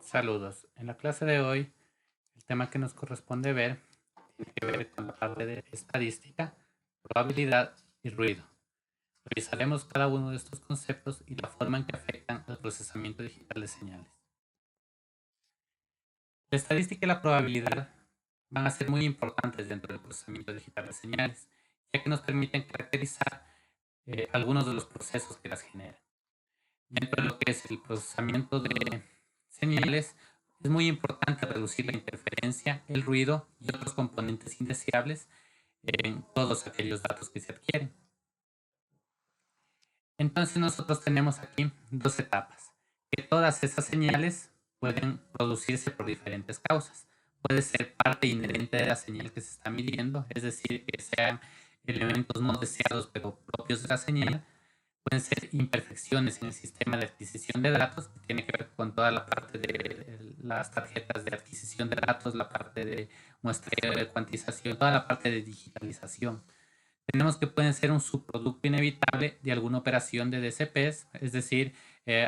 Saludos. En la clase de hoy, el tema que nos corresponde ver tiene que ver con la parte de estadística, probabilidad y ruido. Revisaremos cada uno de estos conceptos y la forma en que afectan al procesamiento digital de señales. La estadística y la probabilidad van a ser muy importantes dentro del procesamiento digital de señales, ya que nos permiten caracterizar algunos de los procesos que las generan. Dentro de lo que es el procesamiento de señales, es muy importante reducir la interferencia, el ruido y otros componentes indeseables en todos aquellos datos que se adquieren. Entonces nosotros tenemos aquí dos etapas, que todas esas señales pueden producirse por diferentes causas. Puede ser parte inherente de la señal que se está midiendo, es decir, que sean elementos no deseados pero propios de la señal. Pueden ser imperfecciones en el sistema de adquisición de datos, que tiene que ver con toda la parte de las tarjetas de adquisición de datos, la parte de muestreo, de cuantización, toda la parte de digitalización. Tenemos que pueden ser un subproducto inevitable de alguna operación de DCPs, es decir,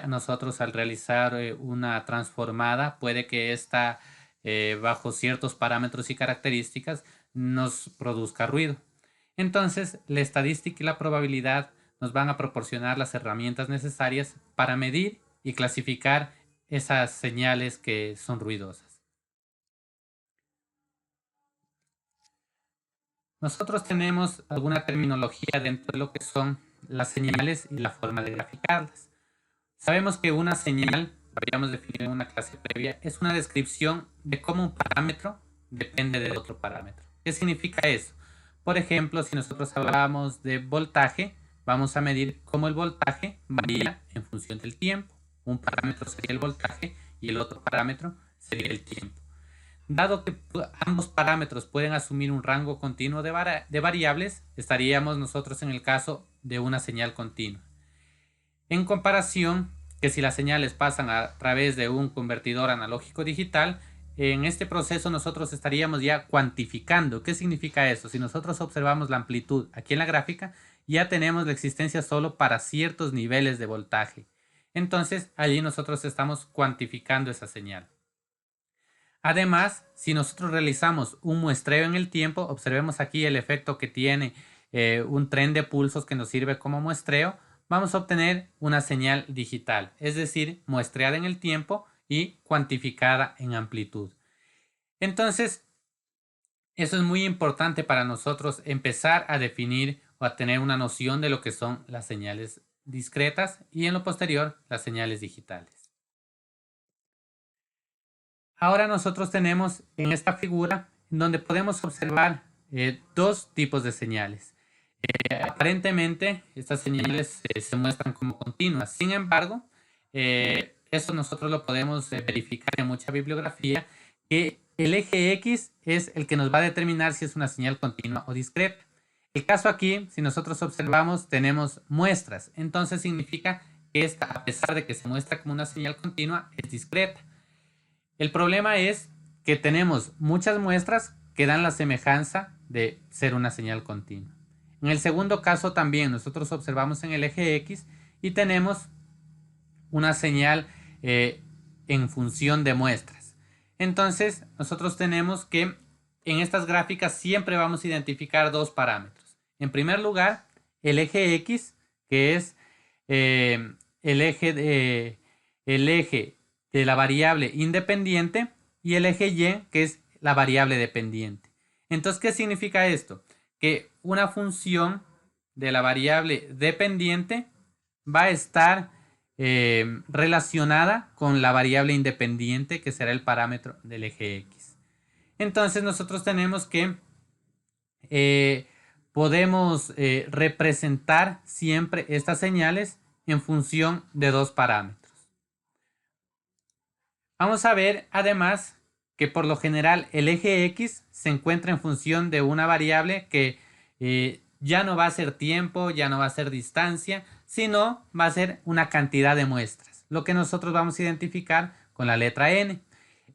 nosotros al realizar una transformada, puede que esta, bajo ciertos parámetros y características, nos produzca ruido. Entonces, la estadística y la probabilidad nos van a proporcionar las herramientas necesarias para medir y clasificar esas señales que son ruidosas. Nosotros tenemos alguna terminología dentro de lo que son las señales y la forma de graficarlas. Sabemos que una señal, lo habíamos definido en una clase previa, es una descripción de cómo un parámetro depende de otro parámetro. ¿Qué significa eso? Por ejemplo, si nosotros hablamos de voltaje, vamos a medir cómo el voltaje varía en función del tiempo. Un parámetro sería el voltaje y el otro parámetro sería el tiempo. Dado que ambos parámetros pueden asumir un rango continuo de variables, estaríamos nosotros en el caso de una señal continua. En comparación, que si las señales pasan a través de un convertidor analógico digital, en este proceso nosotros estaríamos ya cuantificando. ¿Qué significa eso? Si nosotros observamos la amplitud aquí en la gráfica, ya tenemos la existencia solo para ciertos niveles de voltaje. Entonces, allí nosotros estamos cuantificando esa señal. Además, si nosotros realizamos un muestreo en el tiempo, observemos aquí el efecto que tiene un tren de pulsos que nos sirve como muestreo, vamos a obtener una señal digital, es decir, muestreada en el tiempo y cuantificada en amplitud. Entonces, eso es muy importante para nosotros empezar a definir o a tener una noción de lo que son las señales discretas y en lo posterior las señales digitales. Ahora nosotros tenemos en esta figura en donde podemos observar dos tipos de señales. Aparentemente estas señales se muestran como continuas. Sin embargo, eso nosotros lo podemos verificar en mucha bibliografía, que el eje X es el que nos va a determinar si es una señal continua o discreta. El caso aquí, si nosotros observamos, tenemos muestras. Entonces significa que esta, a pesar de que se muestra como una señal continua, es discreta. El problema es que tenemos muchas muestras que dan la semejanza de ser una señal continua. En el segundo caso también nosotros observamos en el eje X y tenemos una señal en función de muestras. Entonces nosotros tenemos que en estas gráficas siempre vamos a identificar dos parámetros. En primer lugar, el eje X, que es el eje de la variable independiente, y el eje Y, que es la variable dependiente. Entonces, ¿qué significa esto? Que una función de la variable dependiente va a estar relacionada con la variable independiente, que será el parámetro del eje X. Entonces nosotros tenemos que podemos representar siempre estas señales en función de dos parámetros. Vamos a ver además que por lo general el eje X se encuentra en función de una variable que ya no va a ser tiempo, ya no va a ser distancia, sino va a ser una cantidad de muestras, lo que nosotros vamos a identificar con la letra N.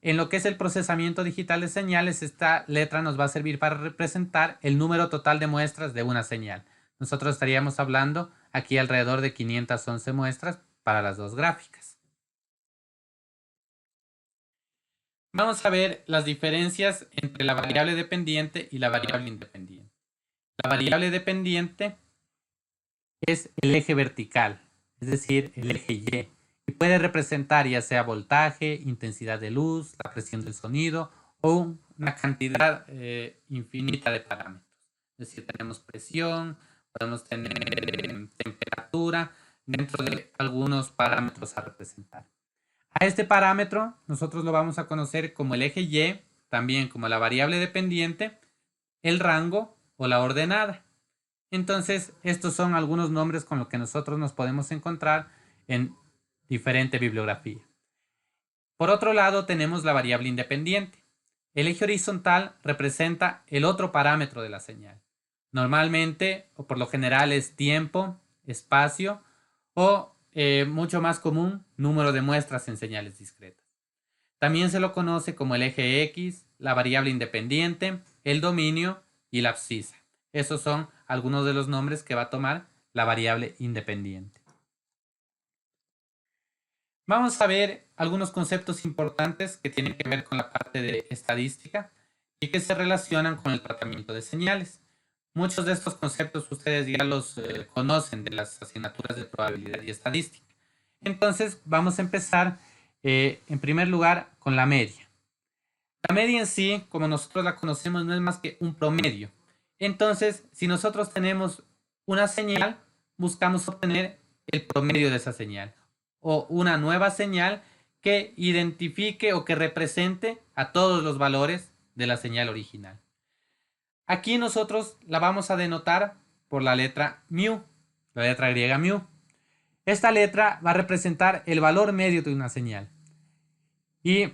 En lo que es el procesamiento digital de señales, esta letra nos va a servir para representar el número total de muestras de una señal. Nosotros estaríamos hablando aquí alrededor de 511 muestras para las dos gráficas. Vamos a ver las diferencias entre la variable dependiente y la variable independiente. La variable dependiente es el eje vertical, es decir, el eje Y, y puede representar ya sea voltaje, intensidad de luz, la presión del sonido o una cantidad infinita de parámetros. Es decir, tenemos presión, podemos tener temperatura, dentro de algunos parámetros a representar. A este parámetro nosotros lo vamos a conocer como el eje Y, también como la variable dependiente, el rango o la ordenada. Entonces, estos son algunos nombres con los que nosotros nos podemos encontrar en diferente bibliografía. Por otro lado, tenemos la variable independiente. El eje horizontal representa el otro parámetro de la señal. Normalmente, o por lo general, es tiempo, espacio o mucho más común, número de muestras en señales discretas. También se lo conoce como el eje X, la variable independiente, el dominio y la abscisa. Esos son algunos de los nombres que va a tomar la variable independiente. Vamos a ver algunos conceptos importantes que tienen que ver con la parte de estadística y que se relacionan con el tratamiento de señales. Muchos de estos conceptos ustedes ya los conocen de las asignaturas de probabilidad y estadística. Entonces vamos a empezar en primer lugar con la media. La media en sí, como nosotros la conocemos, no es más que un promedio. Entonces, si nosotros tenemos una señal, buscamos obtener el promedio de esa señal o una nueva señal que identifique o que represente a todos los valores de la señal original. Aquí nosotros la vamos a denotar por la letra mu, la letra griega mu. Esta letra va a representar el valor medio de una señal. Y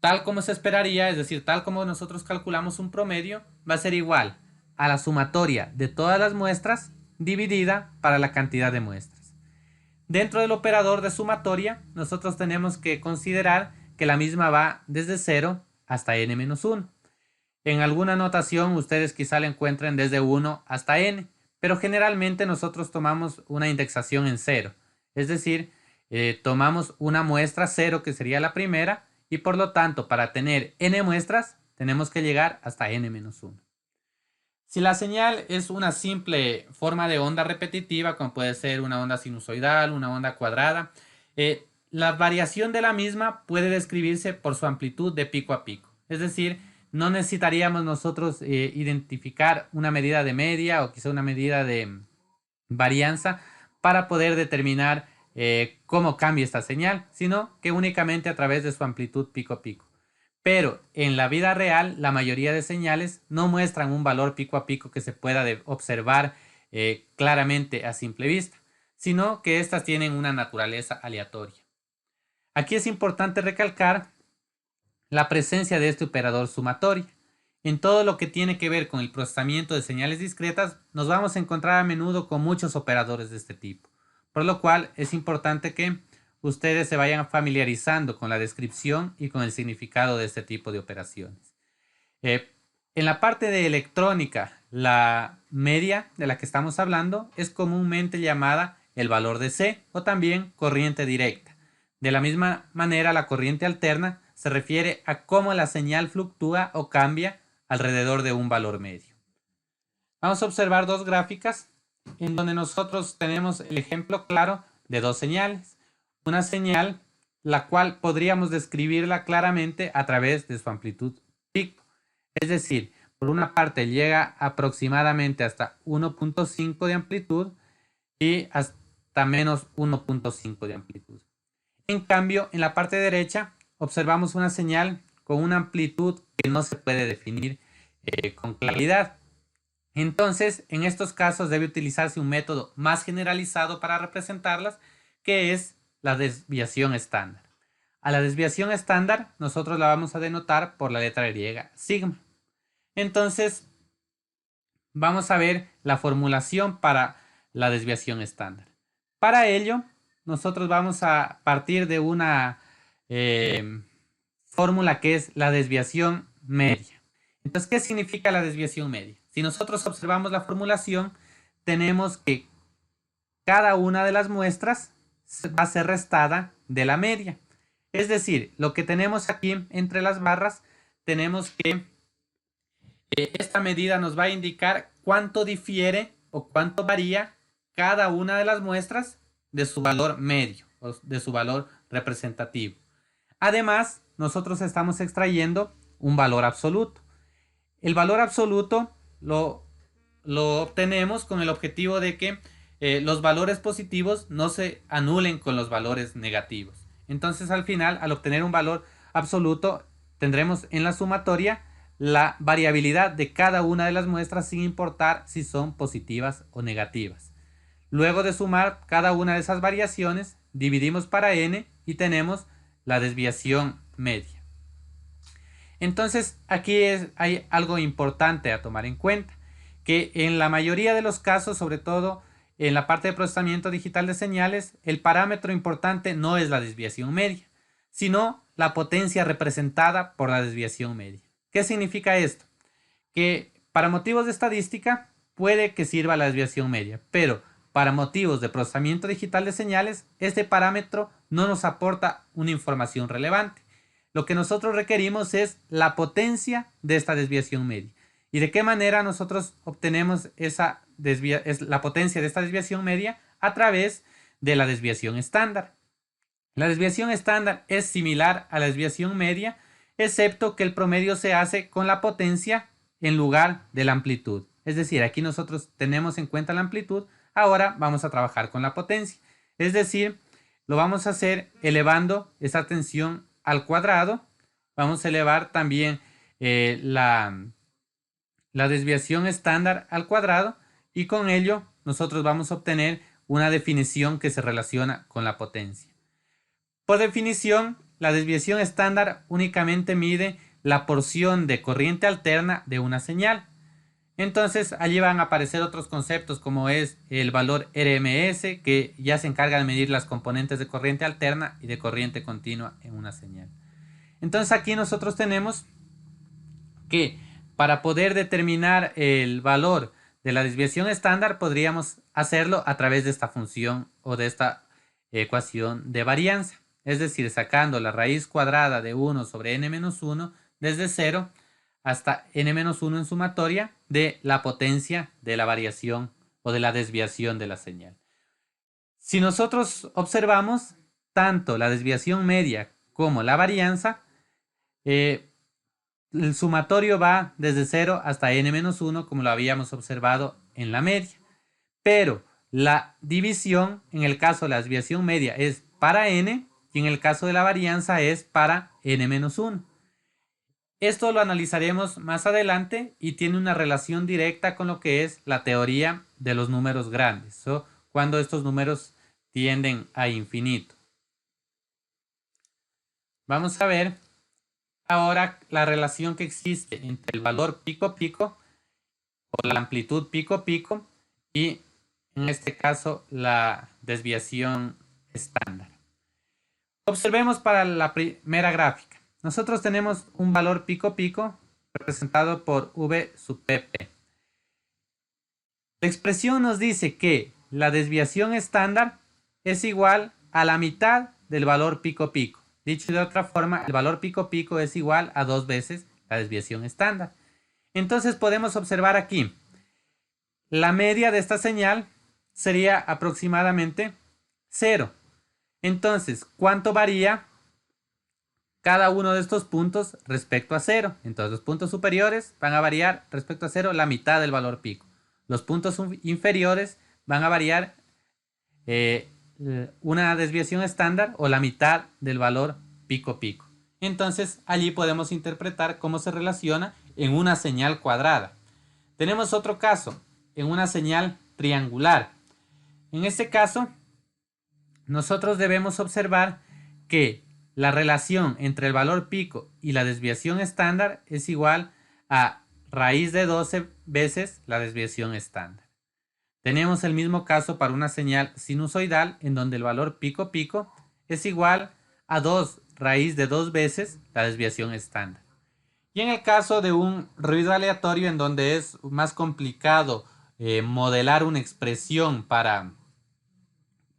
tal como se esperaría, es decir, tal como nosotros calculamos un promedio, va a ser igual a la sumatoria de todas las muestras dividida para la cantidad de muestras. Dentro del operador de sumatoria, nosotros tenemos que considerar que la misma va desde 0 hasta n-1. En alguna notación ustedes quizá la encuentren desde 1 hasta n, pero generalmente nosotros tomamos una indexación en 0. Es decir, tomamos una muestra 0 que sería la primera y por lo tanto para tener n muestras tenemos que llegar hasta n-1. Si la señal es una simple forma de onda repetitiva, como puede ser una onda sinusoidal, una onda cuadrada, la variación de la misma puede describirse por su amplitud de pico a pico. Es decir, no necesitaríamos nosotros identificar una medida de media o quizá una medida de varianza para poder determinar cómo cambia esta señal, sino que únicamente a través de su amplitud pico a pico. Pero en la vida real, la mayoría de señales no muestran un valor pico a pico que se pueda observar claramente a simple vista, sino que estas tienen una naturaleza aleatoria. Aquí es importante recalcar la presencia de este operador sumatorio. En todo lo que tiene que ver con el procesamiento de señales discretas, nos vamos a encontrar a menudo con muchos operadores de este tipo, por lo cual es importante que ustedes se vayan familiarizando con la descripción y con el significado de este tipo de operaciones. En la parte de electrónica, la media de la que estamos hablando es comúnmente llamada el valor de C o también corriente directa. De la misma manera, la corriente alterna se refiere a cómo la señal fluctúa o cambia alrededor de un valor medio. Vamos a observar dos gráficas en donde nosotros tenemos el ejemplo claro de dos señales. Una señal la cual podríamos describirla claramente a través de su amplitud pico. Es decir, por una parte llega aproximadamente hasta 1.5 de amplitud y hasta menos 1.5 de amplitud. En cambio, en la parte derecha observamos una señal con una amplitud que no se puede definir con claridad. Entonces, en estos casos debe utilizarse un método más generalizado para representarlas, que es la desviación estándar. A la desviación estándar nosotros la vamos a denotar por la letra griega sigma. Entonces, vamos a ver la formulación para la desviación estándar. Para ello, nosotros vamos a partir de una fórmula que es la desviación media. Entonces, ¿qué significa la desviación media? Si nosotros observamos la formulación, tenemos que cada una de las muestras va a ser restada de la media. Es decir, lo que tenemos aquí entre las barras, tenemos que esta medida nos va a indicar cuánto difiere o cuánto varía cada una de las muestras de su valor medio o de su valor representativo. Además, nosotros estamos extrayendo un valor absoluto. El valor absoluto lo obtenemos con el objetivo de que los valores positivos no se anulen con los valores negativos. Entonces, al final, al obtener un valor absoluto, tendremos en la sumatoria la variabilidad de cada una de las muestras sin importar si son positivas o negativas. Luego de sumar cada una de esas variaciones, dividimos para n y tenemos la desviación media. Entonces, aquí hay algo importante a tomar en cuenta, que en la mayoría de los casos, sobre todo en la parte de procesamiento digital de señales, el parámetro importante no es la desviación media, sino la potencia representada por la desviación media. ¿Qué significa esto? Que para motivos de estadística puede que sirva la desviación media, pero para motivos de procesamiento digital de señales, este parámetro no nos aporta una información relevante. Lo que nosotros requerimos es la potencia de esta desviación media. ¿Y de qué manera nosotros obtenemos la potencia de esta desviación media? A través de la desviación estándar. La desviación estándar es similar a la desviación media, excepto que el promedio se hace con la potencia en lugar de la amplitud. Es decir, aquí nosotros tenemos en cuenta la amplitud, ahora vamos a trabajar con la potencia. Es decir, lo vamos a hacer elevando esa tensión al cuadrado. Vamos a elevar también la desviación estándar al cuadrado y con ello nosotros vamos a obtener una definición que se relaciona con la potencia. Por definición, la desviación estándar únicamente mide la porción de corriente alterna de una señal. Entonces allí van a aparecer otros conceptos como es el valor RMS, que ya se encarga de medir las componentes de corriente alterna y de corriente continua en una señal. Entonces aquí nosotros tenemos que para poder determinar el valor de la desviación estándar podríamos hacerlo a través de esta función o de esta ecuación de varianza. Es decir, sacando la raíz cuadrada de 1 sobre n-1 desde 0 hasta n-1 en sumatoria de la potencia de la variación o de la desviación de la señal. Si nosotros observamos tanto la desviación media como la varianza, el sumatorio va desde 0 hasta n-1 como lo habíamos observado en la media. Pero la división, en el caso de la desviación media, es para n y en el caso de la varianza es para n-1. Esto lo analizaremos más adelante y tiene una relación directa con lo que es la teoría de los números grandes, o cuando estos números tienden a infinito. Vamos a ver ahora la relación que existe entre el valor pico-pico o la amplitud pico-pico y en este caso la desviación estándar. Observemos para la primera gráfica. Nosotros tenemos un valor pico-pico representado por V sub pp. La expresión nos dice que la desviación estándar es igual a la mitad del valor pico-pico. Dicho de otra forma, el valor pico-pico es igual a 2 veces la desviación estándar. Entonces podemos observar aquí, la media de esta señal sería aproximadamente 0. Entonces, ¿cuánto varía cada uno de estos puntos respecto a 0? Entonces, los puntos superiores van a variar respecto a 0 la mitad del valor pico. Los puntos inferiores van a variar una desviación estándar o la mitad del valor pico-pico. Entonces, allí podemos interpretar cómo se relaciona en una señal cuadrada. Tenemos otro caso, en una señal triangular. En este caso, nosotros debemos observar que la relación entre el valor pico y la desviación estándar es igual a raíz de 12 veces la desviación estándar. Tenemos el mismo caso para una señal sinusoidal en donde el valor pico-pico es igual a 2 raíz de 2 veces la desviación estándar. Y en el caso de un ruido aleatorio en donde es más complicado modelar una expresión para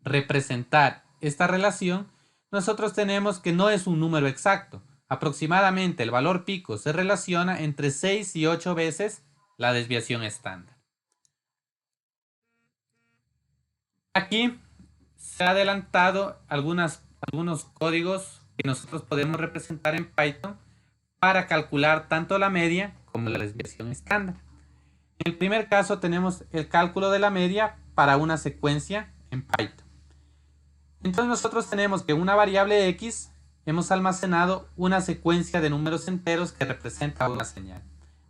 representar esta relación, nosotros tenemos que no es un número exacto. Aproximadamente el valor pico se relaciona entre 6 y 8 veces la desviación estándar. Aquí se ha adelantado algunos códigos que nosotros podemos representar en Python para calcular tanto la media como la desviación estándar. En el primer caso tenemos el cálculo de la media para una secuencia en Python. Entonces nosotros tenemos que en una variable x hemos almacenado una secuencia de números enteros que representa una señal.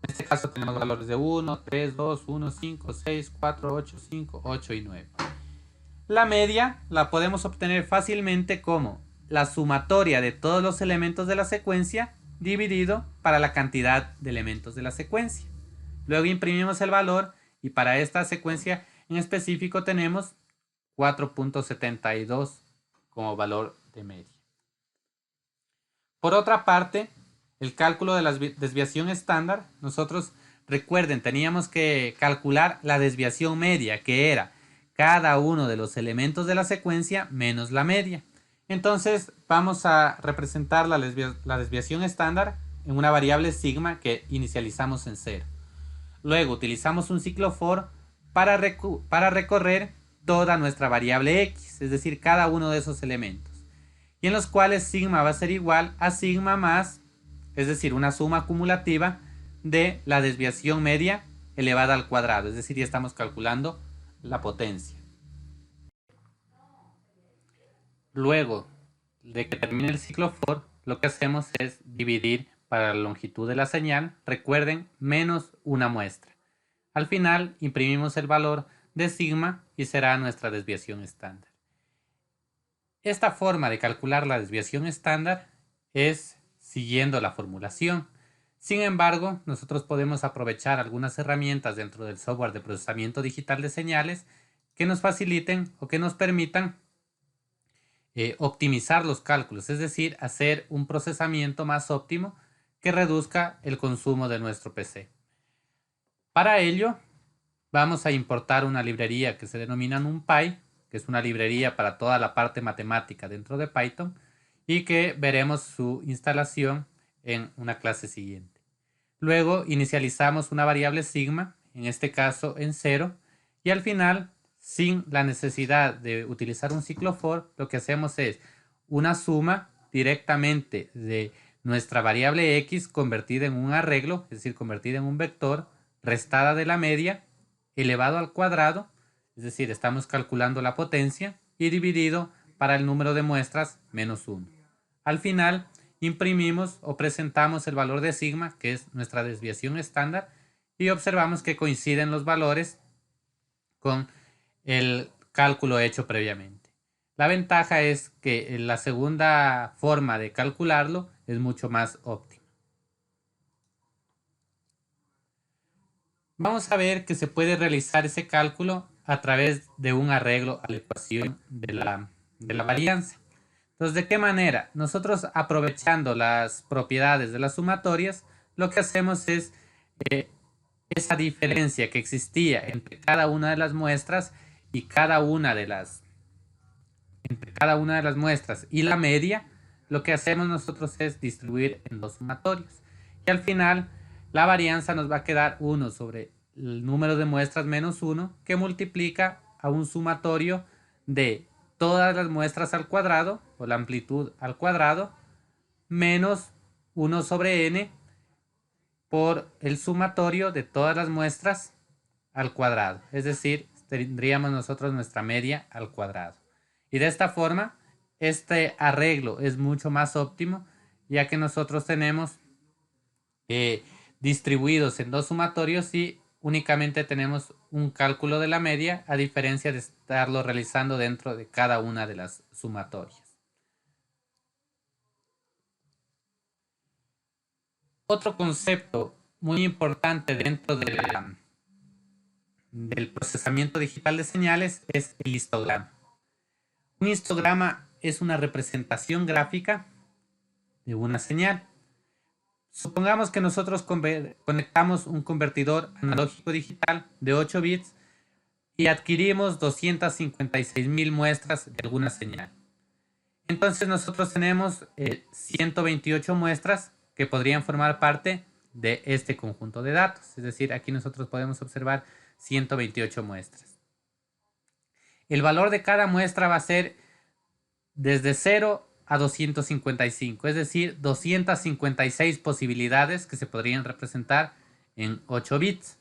En este caso tenemos valores de 1, 3, 2, 1, 5, 6, 4, 8, 5, 8 y 9. La media la podemos obtener fácilmente como la sumatoria de todos los elementos de la secuencia dividido para la cantidad de elementos de la secuencia. Luego imprimimos el valor y para esta secuencia en específico tenemos 4.72 como valor de media. Por otra parte, el cálculo de la desviación estándar, nosotros recuerden, teníamos que calcular la desviación media, que era cada uno de los elementos de la secuencia menos la media. Entonces vamos a representar la desviación estándar en una variable sigma que inicializamos en 0. Luego utilizamos un ciclo for para recorrer toda nuestra variable x, es decir, cada uno de esos elementos. Y en los cuales sigma va a ser igual a sigma más, es decir, una suma acumulativa de la desviación media elevada al cuadrado, es decir, ya estamos calculando la potencia. Luego de que termine el ciclo for, lo que hacemos es dividir para la longitud de la señal, recuerden, menos una muestra. Al final imprimimos el valor de sigma y será nuestra desviación estándar. Esta forma de calcular la desviación estándar es siguiendo la formulación. Sin embargo, nosotros podemos aprovechar algunas herramientas dentro del software de procesamiento digital de señales que nos faciliten o que nos permitan optimizar los cálculos, es decir, hacer un procesamiento más óptimo que reduzca el consumo de nuestro PC. Para ello, vamos a importar una librería que se denomina NumPy, que es una librería para toda la parte matemática dentro de Python y que veremos su instalación en una clase siguiente. Luego inicializamos una variable sigma, en este caso en 0, y al final, sin la necesidad de utilizar un ciclo for, lo que hacemos es una suma directamente de nuestra variable x convertida en un arreglo, es decir, convertida en un vector, restada de la media, elevado al cuadrado, es decir, estamos calculando la potencia, y dividido para el número de muestras menos 1. Al final, imprimimos o presentamos el valor de sigma, que es nuestra desviación estándar, y observamos que coinciden los valores con el cálculo hecho previamente. La ventaja es que la segunda forma de calcularlo es mucho más óptima. Vamos a ver que se puede realizar ese cálculo a través de un arreglo a la ecuación de la varianza. Entonces, ¿de qué manera? Nosotros, aprovechando las propiedades de las sumatorias, lo que hacemos es esa diferencia que existía entre cada una de las muestras y entre cada una de las muestras y la media, lo que hacemos nosotros es distribuir en dos sumatorios. Y al final, la varianza nos va a quedar 1 sobre el número de muestras menos 1, que multiplica a un sumatorio de todas las muestras al cuadrado, o la amplitud al cuadrado, menos 1 sobre n por el sumatorio de todas las muestras al cuadrado. Es decir, tendríamos nosotros nuestra media al cuadrado. Y de esta forma, este arreglo es mucho más óptimo, ya que nosotros tenemos distribuidos en dos sumatorios y únicamente tenemos un cálculo de la media, a diferencia de estarlo realizando dentro de cada una de las sumatorias. Otro concepto muy importante dentro del procesamiento digital de señales es el histograma. Un histograma es una representación gráfica de una señal. Supongamos que nosotros conectamos un convertidor analógico digital de 8 bits y adquirimos 256.000 muestras de alguna señal. Entonces nosotros tenemos 128 muestras que podrían formar parte de este conjunto de datos. Es decir, aquí nosotros podemos observar 128 muestras. El valor de cada muestra va a ser desde 0 a 255, es decir, 256 posibilidades que se podrían representar en 8 bits.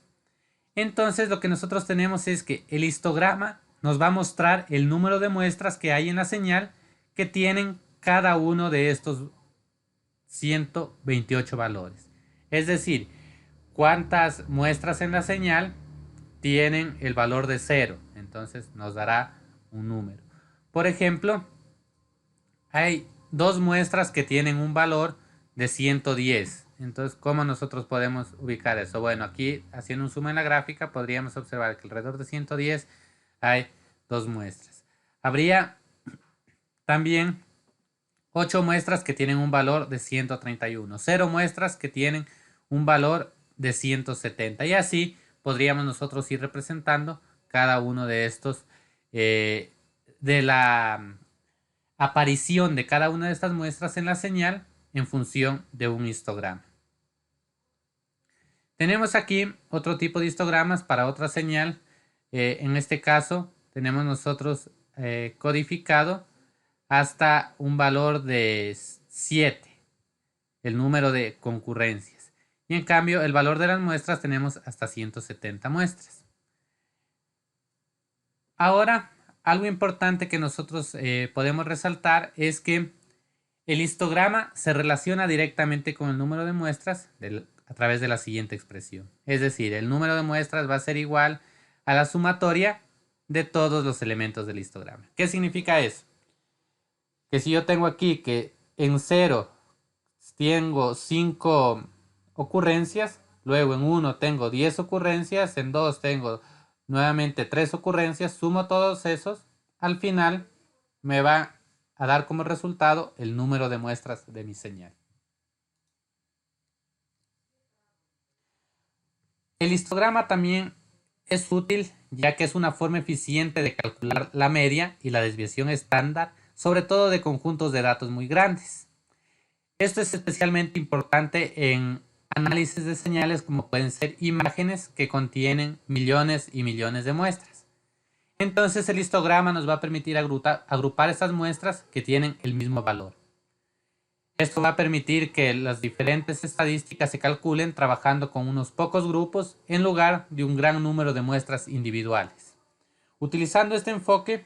Entonces lo que nosotros tenemos es que el histograma nos va a mostrar el número de muestras que hay en la señal que tienen cada uno de estos 128 valores. Es decir, cuántas muestras en la señal tienen el valor de 0. Entonces nos dará un número. Por ejemplo, hay dos muestras que tienen un valor de 110. Entonces, ¿cómo nosotros podemos ubicar eso? Bueno, aquí haciendo un zoom en la gráfica podríamos observar que alrededor de 110 hay dos muestras. Habría también 8 muestras que tienen un valor de 131, 0 muestras que tienen un valor de 170 y así podríamos nosotros ir representando cada uno de estos de la aparición de cada una de estas muestras en la señal en función de un histograma. Tenemos aquí otro tipo de histogramas para otra señal. En este caso tenemos nosotros codificado hasta un valor de 7, el número de concurrencias. Y en cambio el valor de las muestras tenemos hasta 170 muestras. Ahora, algo importante que nosotros podemos resaltar es que el histograma se relaciona directamente con el número de muestras a través de la siguiente expresión. Es decir, el número de muestras va a ser igual a la sumatoria de todos los elementos del histograma. ¿Qué significa eso? Que si yo tengo aquí que en 0 tengo 5 ocurrencias, luego en 1 tengo 10 ocurrencias, en 2 tengo nuevamente 3 ocurrencias, sumo todos esos, al final me va a dar como resultado el número de muestras de mi señal. El histograma también es útil ya que es una forma eficiente de calcular la media y la desviación estándar, sobre todo de conjuntos de datos muy grandes. Esto es especialmente importante en análisis de señales como pueden ser imágenes que contienen millones y millones de muestras. Entonces el histograma nos va a permitir agrupar estas muestras que tienen el mismo valor. Esto va a permitir que las diferentes estadísticas se calculen trabajando con unos pocos grupos en lugar de un gran número de muestras individuales. Utilizando este enfoque,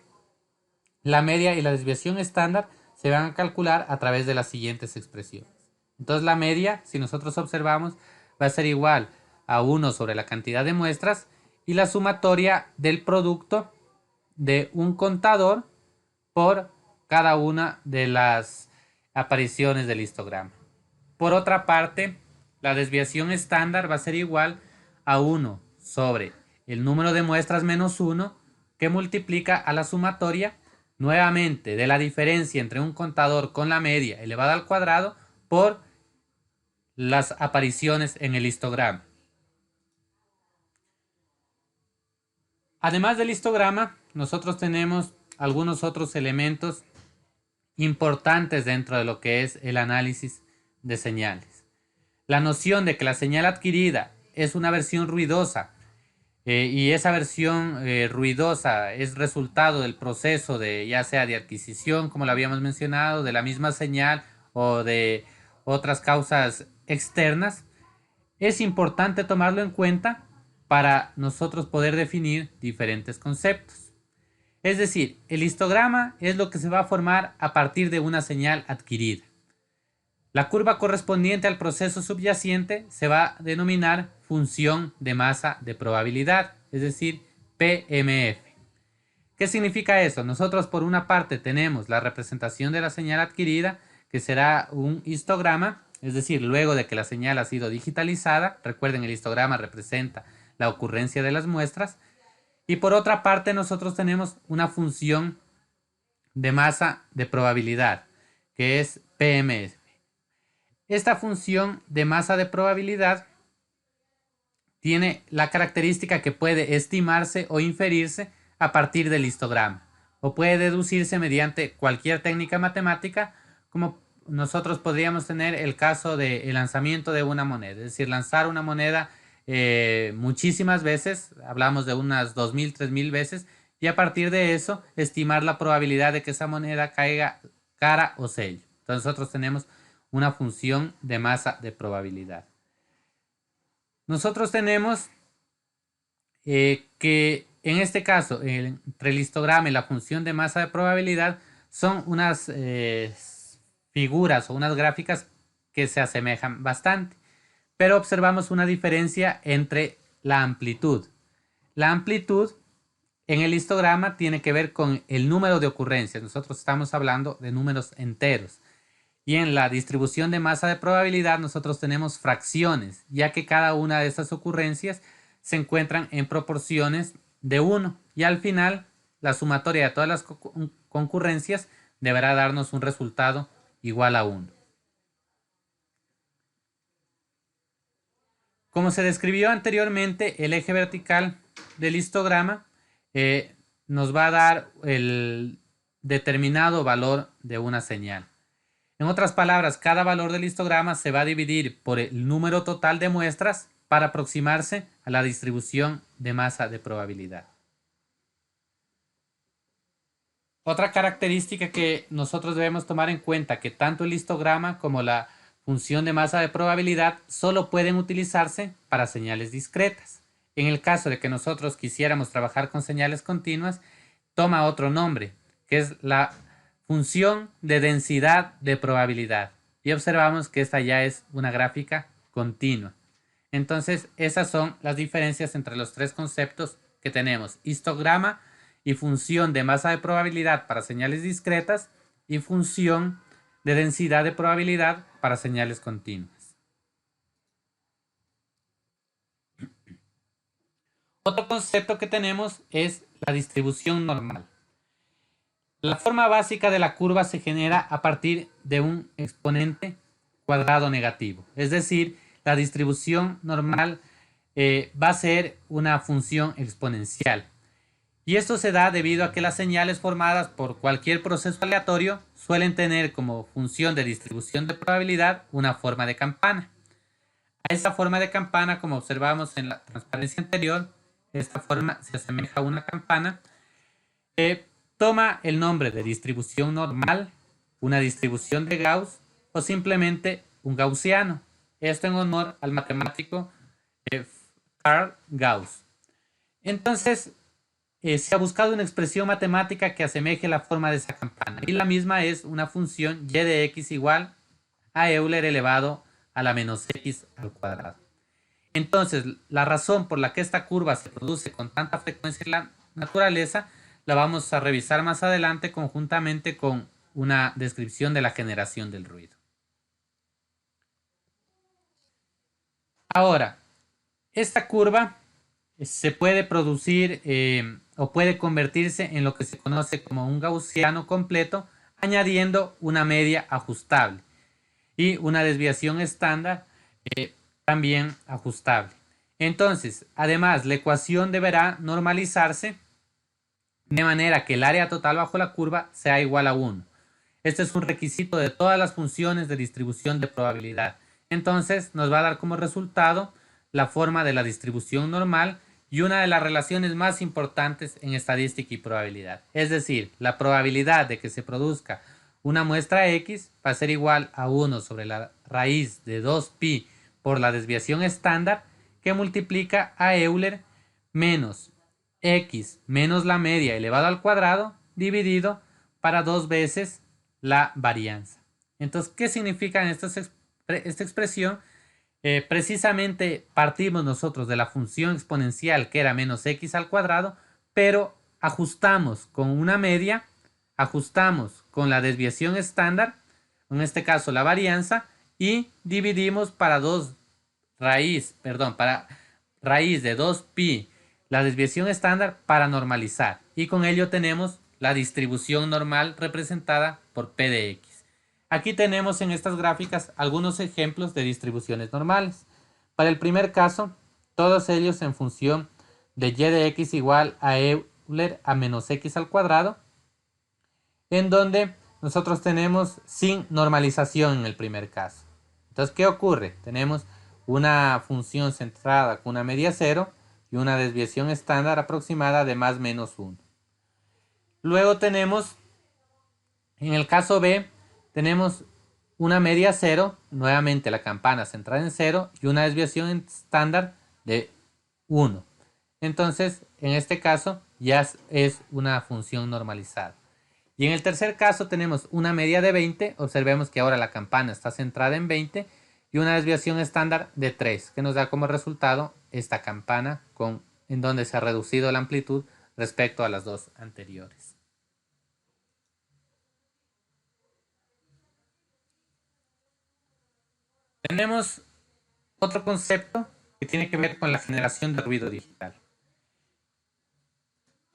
la media y la desviación estándar se van a calcular a través de las siguientes expresiones. Entonces la media, si nosotros observamos, va a ser igual a 1 sobre la cantidad de muestras y la sumatoria del producto de un contador por cada una de las apariciones del histograma. Por otra parte, la desviación estándar va a ser igual a 1 sobre el número de muestras menos 1 que multiplica a la sumatoria nuevamente de la diferencia entre un contador con la media elevada al cuadrado por las apariciones en el histograma. Además del histograma, nosotros tenemos algunos otros elementos importantes dentro de lo que es el análisis de señales. La noción de que la señal adquirida es una versión ruidosa y esa versión ruidosa es resultado del proceso de ya sea de adquisición, como lo habíamos mencionado, de la misma señal o de otras causas externas, es importante tomarlo en cuenta para nosotros poder definir diferentes conceptos. Es decir, el histograma es lo que se va a formar a partir de una señal adquirida. La curva correspondiente al proceso subyacente se va a denominar función de masa de probabilidad, es decir, PMF. ¿Qué significa eso? Nosotros por una parte tenemos la representación de la señal adquirida, que será un histograma, es decir, luego de que la señal ha sido digitalizada. Recuerden, el histograma representa la ocurrencia de las muestras. Y por otra parte nosotros tenemos una función de masa de probabilidad, que es PMF. Esta función de masa de probabilidad tiene la característica que puede estimarse o inferirse a partir del histograma. o puede deducirse mediante cualquier técnica matemática, como nosotros podríamos tener el caso del lanzamiento de una moneda, es decir, lanzar una moneda muchísimas veces, hablamos de unas 2000, 3000 veces, y a partir de eso estimar la probabilidad de que esa moneda caiga cara o sello. Entonces nosotros tenemos una función de masa de probabilidad. Nosotros tenemos que en este caso, entre el histograma y la función de masa de probabilidad son unas figuras o unas gráficas que se asemejan bastante, pero observamos una diferencia entre la amplitud. La amplitud en el histograma tiene que ver con el número de ocurrencias. Nosotros estamos hablando de números enteros. Y en la distribución de masa de probabilidad nosotros tenemos fracciones, ya que cada una de estas ocurrencias se encuentran en proporciones de 1. Y al final, la sumatoria de todas las concurrencias deberá darnos un resultado igual a 1. Como se describió anteriormente, el eje vertical del histograma nos va a dar el determinado valor de una señal. En otras palabras, cada valor del histograma se va a dividir por el número total de muestras para aproximarse a la distribución de masa de probabilidad. Otra característica que nosotros debemos tomar en cuenta, que tanto el histograma como la función de masa de probabilidad solo pueden utilizarse para señales discretas. En el caso de que nosotros quisiéramos trabajar con señales continuas, toma otro nombre, que es la función de densidad de probabilidad. Y observamos que esta ya es una gráfica continua. Entonces, esas son las diferencias entre los tres conceptos que tenemos: histograma y función de masa de probabilidad para señales discretas, y función de densidad de probabilidad para señales continuas. Otro concepto que tenemos es la distribución normal. La forma básica de la curva se genera a partir de un exponente cuadrado negativo. Es decir, la distribución normal va a ser una función exponencial. Y esto se da debido a que las señales formadas por cualquier proceso aleatorio suelen tener como función de distribución de probabilidad una forma de campana. A esta forma de campana, como observamos en la transparencia anterior, esta forma se asemeja a una campana. Toma el nombre de distribución normal, una distribución de Gauss o simplemente un gaussiano. Esto en honor al matemático Carl Gauss. Entonces, se ha buscado una expresión matemática que asemeje la forma de esa campana. Y la misma es una función y de x igual a Euler elevado a la menos x al cuadrado. Entonces, la razón por la que esta curva se produce con tanta frecuencia en la naturaleza la vamos a revisar más adelante conjuntamente con una descripción de la generación del ruido. Ahora, esta curva se puede producir o puede convertirse en lo que se conoce como un gaussiano completo, añadiendo una media ajustable y una desviación estándar también ajustable. Entonces, además, la ecuación deberá normalizarse de manera que el área total bajo la curva sea igual a 1. Este es un requisito de todas las funciones de distribución de probabilidad. Entonces nos va a dar como resultado la forma de la distribución normal y una de las relaciones más importantes en estadística y probabilidad. Es decir, la probabilidad de que se produzca una muestra X va a ser igual a 1 sobre la raíz de 2pi por la desviación estándar, que multiplica a Euler menos x menos la media elevado al cuadrado dividido para 2 veces la varianza. Entonces, ¿qué significa esta expresión? Precisamente partimos nosotros de la función exponencial, que era menos x al cuadrado, pero ajustamos con una media, ajustamos con la desviación estándar, en este caso la varianza, y dividimos para raíz de 2pi la desviación estándar para normalizar, y con ello tenemos la distribución normal representada por P de X. Aquí tenemos en estas gráficas algunos ejemplos de distribuciones normales. Para el primer caso, todos ellos en función de y de x igual a Euler a menos x al cuadrado, en donde nosotros tenemos sin normalización en el primer caso. Entonces, ¿qué ocurre? Tenemos una función centrada con una media 0 y una desviación estándar aproximada de más o menos 1. Luego tenemos, en el caso B, tenemos una media 0, nuevamente la campana centrada en 0 y una desviación estándar de 1. Entonces, en este caso ya es una función normalizada. Y en el tercer caso tenemos una media de 20, observemos que ahora la campana está centrada en 20 y una desviación estándar de 3, que nos da como resultado esta campana en donde se ha reducido la amplitud respecto a las dos anteriores. Tenemos otro concepto que tiene que ver con la generación de ruido digital.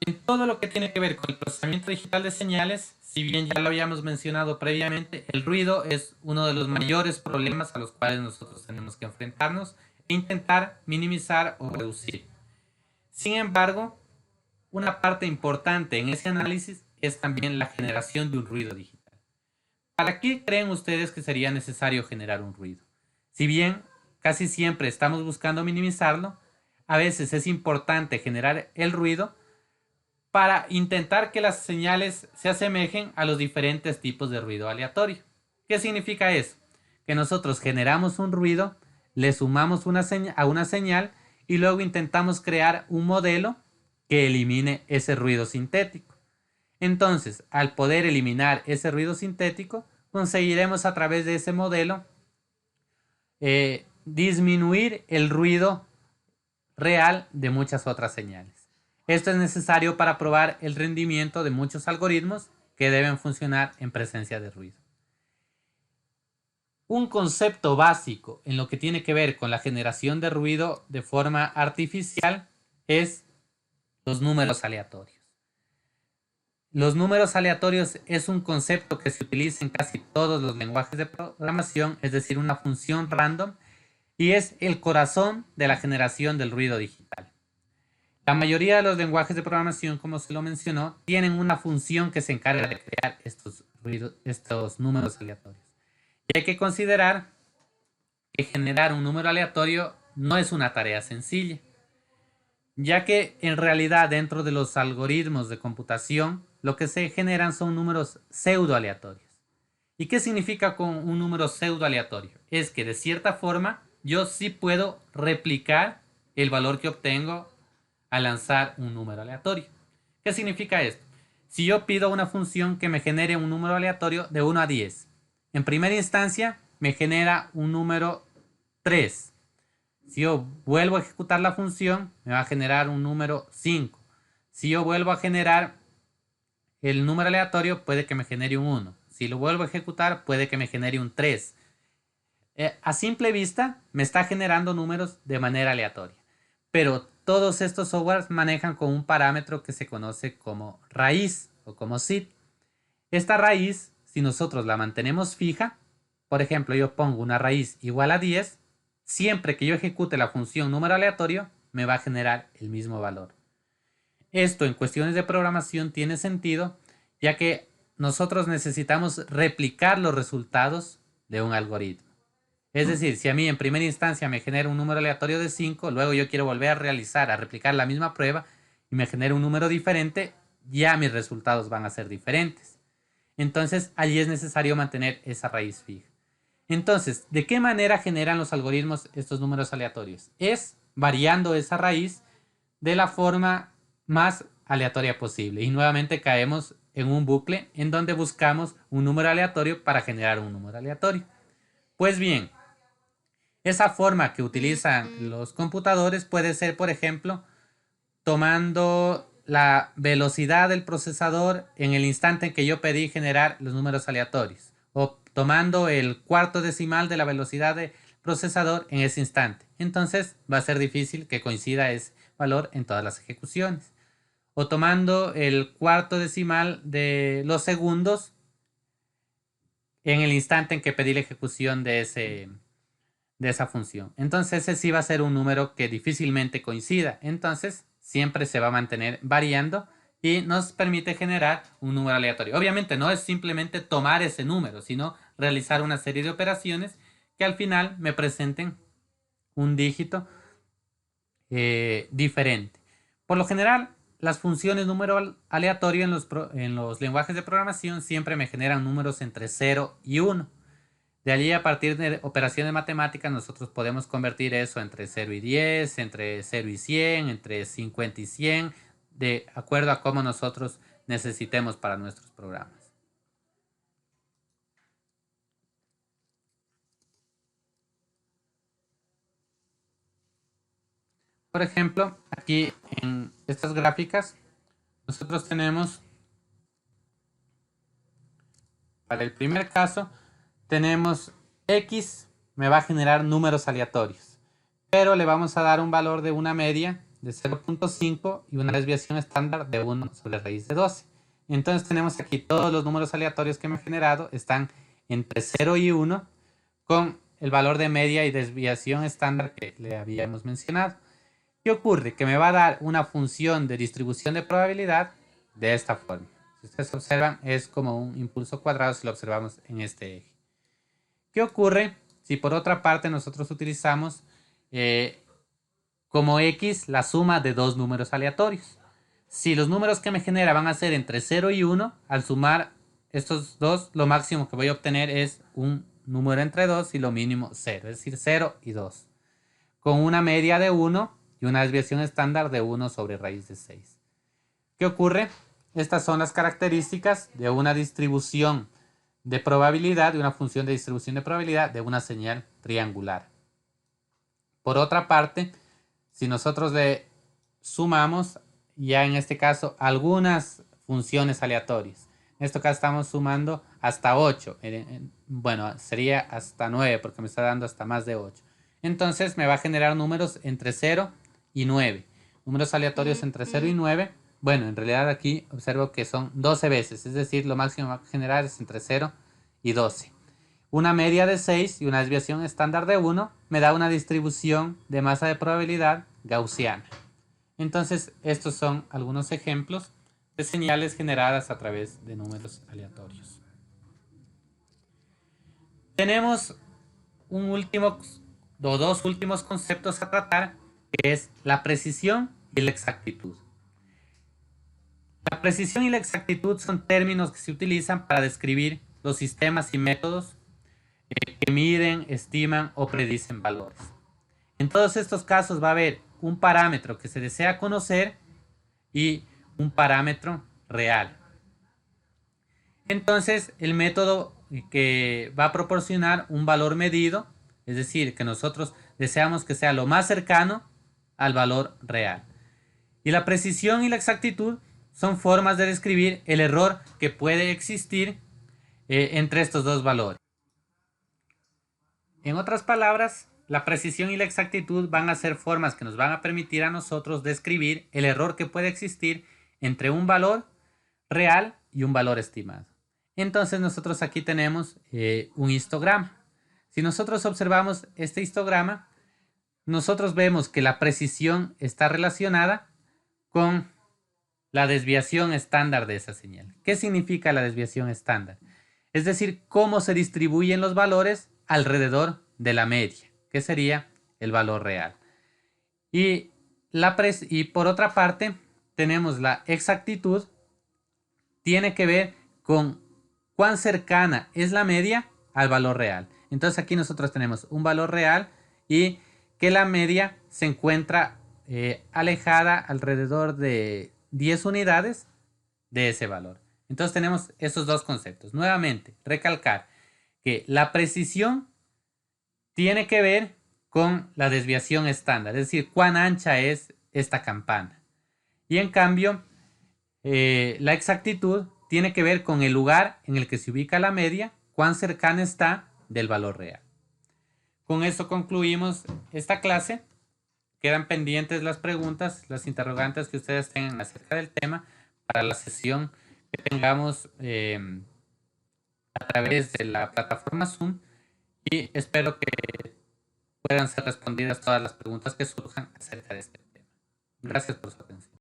En todo lo que tiene que ver con el procesamiento digital de señales, si bien ya lo habíamos mencionado previamente, el ruido es uno de los mayores problemas a los cuales nosotros tenemos que enfrentarnos e intentar minimizar o reducir. Sin embargo, una parte importante en ese análisis es también la generación de un ruido digital. ¿Para qué creen ustedes que sería necesario generar un ruido? Si bien casi siempre estamos buscando minimizarlo, a veces es importante generar el ruido para intentar que las señales se asemejen a los diferentes tipos de ruido aleatorio. ¿Qué significa eso? Que nosotros generamos un ruido, le sumamos a una señal y luego intentamos crear un modelo que elimine ese ruido sintético. Entonces, al poder eliminar ese ruido sintético, conseguiremos a través de ese modelo disminuir el ruido real de muchas otras señales. Esto es necesario para probar el rendimiento de muchos algoritmos que deben funcionar en presencia de ruido. Un concepto básico en lo que tiene que ver con la generación de ruido de forma artificial es los números aleatorios. Los números aleatorios es un concepto que se utiliza en casi todos los lenguajes de programación, es decir, una función random, y es el corazón de la generación del ruido digital. La mayoría de los lenguajes de programación, como se lo mencionó, tienen una función que se encarga de crear estos números aleatorios. Y hay que considerar que generar un número aleatorio no es una tarea sencilla, ya que en realidad dentro de los algoritmos de computación lo que se generan son números pseudo aleatorios. ¿Y qué significa con un número pseudo aleatorio? Es que de cierta forma yo sí puedo replicar el valor que obtengo al lanzar un número aleatorio. ¿Qué significa esto? Si yo pido una función que me genere un número aleatorio de 1 a 10, en primera instancia me genera un número 3. Si yo vuelvo a ejecutar la función, me va a generar un número 5. Si yo vuelvo a generar el número aleatorio, puede que me genere un 1. Si lo vuelvo a ejecutar, puede que me genere un 3. A simple vista, me está generando números de manera aleatoria. Pero todos estos softwares manejan con un parámetro que se conoce como raíz o como seed. Esta raíz, si nosotros la mantenemos fija, por ejemplo, yo pongo una raíz igual a 10, siempre que yo ejecute la función número aleatorio, me va a generar el mismo valor. Esto en cuestiones de programación tiene sentido, ya que nosotros necesitamos replicar los resultados de un algoritmo. Es decir, si a mí en primera instancia me genera un número aleatorio de 5, luego yo quiero volver a replicar la misma prueba y me genera un número diferente, ya mis resultados van a ser diferentes. Entonces, allí es necesario mantener esa raíz fija. Entonces, ¿de qué manera generan los algoritmos estos números aleatorios? Es variando esa raíz de la forma más aleatoria posible. Y nuevamente caemos en un bucle en donde buscamos un número aleatorio para generar un número aleatorio. Pues bien, esa forma que utilizan los computadores puede ser, por ejemplo, tomando la velocidad del procesador en el instante en que yo pedí generar los números aleatorios, o tomando el cuarto decimal de la velocidad del procesador en ese instante. Entonces va a ser difícil que coincida ese valor en todas las ejecuciones. O tomando el cuarto decimal de los segundos en el instante en que pedí la ejecución de esa función. Entonces ese sí va a ser un número que difícilmente coincida. Entonces siempre se va a mantener variando y nos permite generar un número aleatorio. Obviamente no es simplemente tomar ese número, sino realizar una serie de operaciones que al final me presenten un dígito diferente. Por lo general, las funciones número aleatorio en los lenguajes de programación siempre me generan números entre 0 y 1. De allí, a partir de operaciones matemáticas, nosotros podemos convertir eso entre 0 y 10, entre 0 y 100, entre 50 y 100, de acuerdo a cómo nosotros necesitemos para nuestros programas. Por ejemplo, aquí en estas gráficas, nosotros tenemos, para el primer caso, tenemos x me va a generar números aleatorios, pero le vamos a dar un valor de una media de 0.5 y una desviación estándar de 1 sobre raíz de 12. Entonces tenemos aquí todos los números aleatorios que me he generado están entre 0 y 1 con el valor de media y desviación estándar que le habíamos mencionado. ¿Qué ocurre? Que me va a dar una función de distribución de probabilidad de esta forma. Si ustedes observan, es como un impulso cuadrado si lo observamos en este eje. ¿Qué ocurre si por otra parte nosotros utilizamos como x la suma de dos números aleatorios? Si los números que me genera van a ser entre 0 y 1, al sumar estos dos, lo máximo que voy a obtener es un número entre 2 y lo mínimo 0, es decir, 0 y 2, con una media de 1 y una desviación estándar de 1 sobre raíz de 6. ¿Qué ocurre? Estas son las características de una distribución de probabilidad, de una función de distribución de probabilidad de una señal triangular. Por otra parte, si nosotros le sumamos, ya en este caso, algunas funciones aleatorias. En este caso estamos sumando hasta 8. Bueno, sería hasta 9 porque me está dando hasta más de 8. Entonces me va a generar números entre 0 y 9. Números aleatorios entre 0 y 9. Bueno, en realidad aquí observo que son 12 veces, es decir, lo máximo que va a generar es entre 0 y 12. Una media de 6 y una desviación estándar de 1 me da una distribución de masa de probabilidad gaussiana. Entonces, estos son algunos ejemplos de señales generadas a través de números aleatorios. Tenemos dos últimos conceptos a tratar, que es la precisión y la exactitud. La precisión y la exactitud son términos que se utilizan para describir los sistemas y métodos que miden, estiman o predicen valores. En todos estos casos va a haber un parámetro que se desea conocer y un parámetro real. Entonces, el método que va a proporcionar un valor medido, es decir, que nosotros deseamos que sea lo más cercano al valor real. Y la precisión y la exactitud son formas de describir el error que puede existir entre estos dos valores. En otras palabras, la precisión y la exactitud van a ser formas que nos van a permitir a nosotros describir el error que puede existir entre un valor real y un valor estimado. Entonces nosotros aquí tenemos un histograma. Si nosotros observamos este histograma, nosotros vemos que la precisión está relacionada con la desviación estándar de esa señal. ¿Qué significa la desviación estándar? Es decir, cómo se distribuyen los valores alrededor de la media, que sería el valor real. Y por otra parte, tenemos la exactitud, tiene que ver con cuán cercana es la media al valor real. Entonces aquí nosotros tenemos un valor real y que la media se encuentra alejada alrededor de 10 unidades de ese valor. Entonces tenemos esos dos conceptos. Nuevamente, recalcar que la precisión tiene que ver con la desviación estándar, es decir, cuán ancha es esta campana. Y en cambio, la exactitud tiene que ver con el lugar en el que se ubica la media, cuán cercana está del valor real. Con esto concluimos esta clase. Quedan pendientes las preguntas, las interrogantes que ustedes tengan acerca del tema para la sesión que tengamos a través de la plataforma Zoom, y espero que puedan ser respondidas todas las preguntas que surjan acerca de este tema. Gracias por su atención.